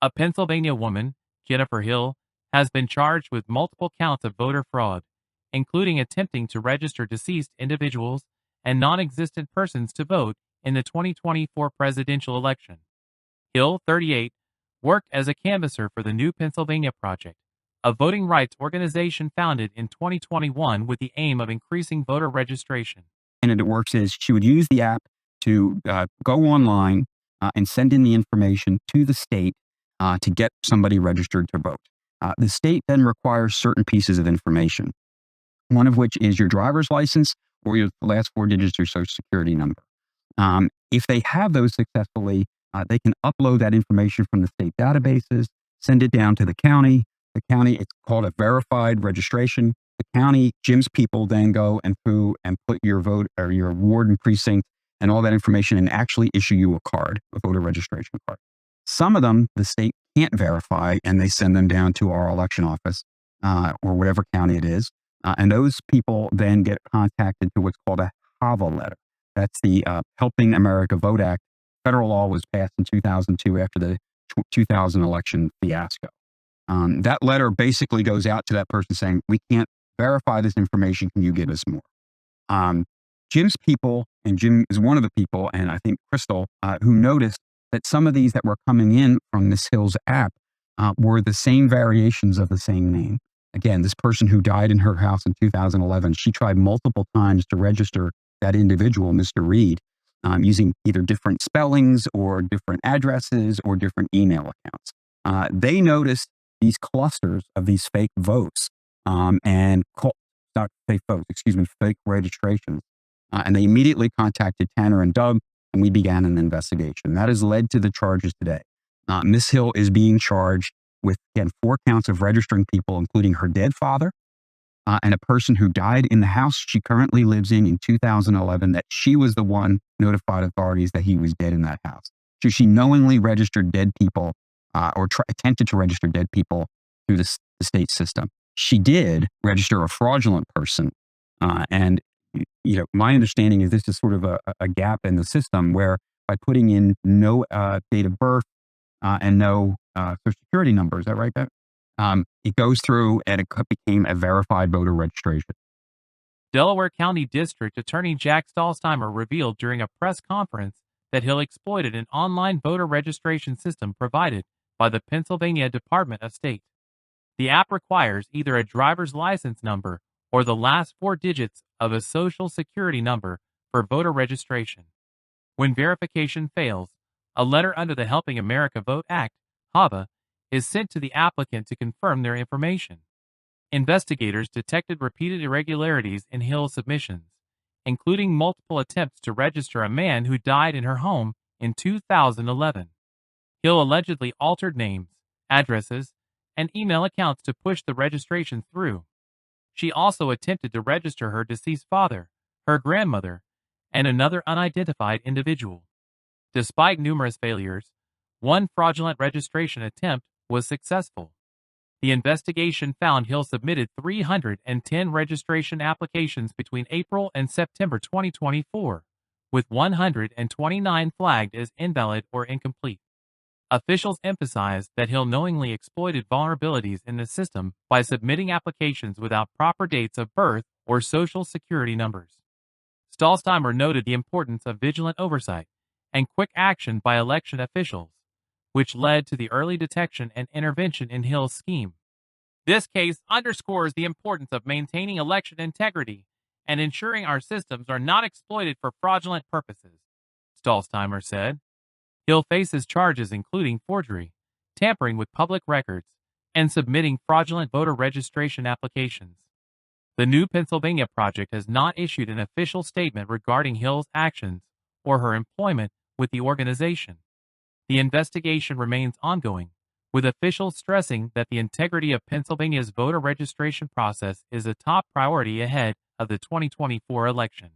A Pennsylvania woman, Jennifer Hill, has been charged with multiple counts of voter fraud, including attempting to register deceased individuals and non-existent persons to vote in the 2024 presidential election. Hill, 38, worked as a canvasser for the New Pennsylvania Project, a voting rights organization founded in 2021 with the aim of increasing voter registration. And it works is she would use the app to go online and send in the information to the state to get somebody registered to vote. The state then requires certain pieces of information, one of which is your driver's license or your last four digits of your social security number. If they have those successfully, they can upload that information from the state databases, send it down to the county. The county, it's called a verified registration. The county, Jim's people then go and put your vote or your ward and precinct and all that information and actually issue you a card, a voter registration card. Some of them, the state can't verify and they send them down to our election office or whatever county it is. And those people then get contacted to what's called a HAVA letter. That's the Helping America Vote Act. Federal law was passed in 2002 after the 2000 election fiasco. That letter basically goes out to that person saying, we can't verify this information. Can you give us more? Jim's people, and Jim is one of the people, and I think Crystal, who noticed that some of these that were coming in from Miss Hill's app were the same variations of the same name. Again, this person who died in her house in 2011, she tried multiple times to register that individual, Mr. Reed, using either different spellings or different addresses or different email accounts. They noticed these clusters of these fake votes fake registrations. And they immediately contacted Tanner and Doug, and we began an investigation. That has led to the charges today. Miss Hill is being charged with, again, 4 counts of registering people, including her dead father and a person who died in the house she currently lives in 2011, that she was the one notified authorities that he was dead in that house. So she knowingly registered dead people attempted to register dead people through the state system. She did register a fraudulent person. And my understanding is this is sort of a gap in the system where by putting in no date of birth and no social security number, is that right, Bev? It goes through and it became a verified voter registration. Delaware County District Attorney Jack Stollsteimer revealed during a press conference that Hill exploited an online voter registration system provided by the Pennsylvania Department of State. The app requires either a driver's license number or the last 4 digits of a social security number for voter registration. When verification fails, a letter under the Helping America Vote Act, HAVA, is sent to the applicant to confirm their information. Investigators detected repeated irregularities in Hill's submissions, including multiple attempts to register a man who died in her home in 2011. Hill allegedly altered names, addresses, and email accounts to push the registration through. She also attempted to register her deceased father, her grandmother, and another unidentified individual. Despite numerous failures, one fraudulent registration attempt was successful. The investigation found Hill submitted 310 registration applications between April and September 2024, with 129 flagged as invalid or incomplete. Officials emphasized that Hill knowingly exploited vulnerabilities in the system by submitting applications without proper dates of birth or social security numbers. Stollsteimer noted the importance of vigilant oversight and quick action by election officials, which led to the early detection and intervention in Hill's scheme. This case underscores the importance of maintaining election integrity and ensuring our systems are not exploited for fraudulent purposes, Stollsteimer said. Hill faces charges including forgery, tampering with public records, and submitting fraudulent voter registration applications. The New Pennsylvania Project has not issued an official statement regarding Hill's actions or her employment with the organization. The investigation remains ongoing, with officials stressing that the integrity of Pennsylvania's voter registration process is a top priority ahead of the 2024 election.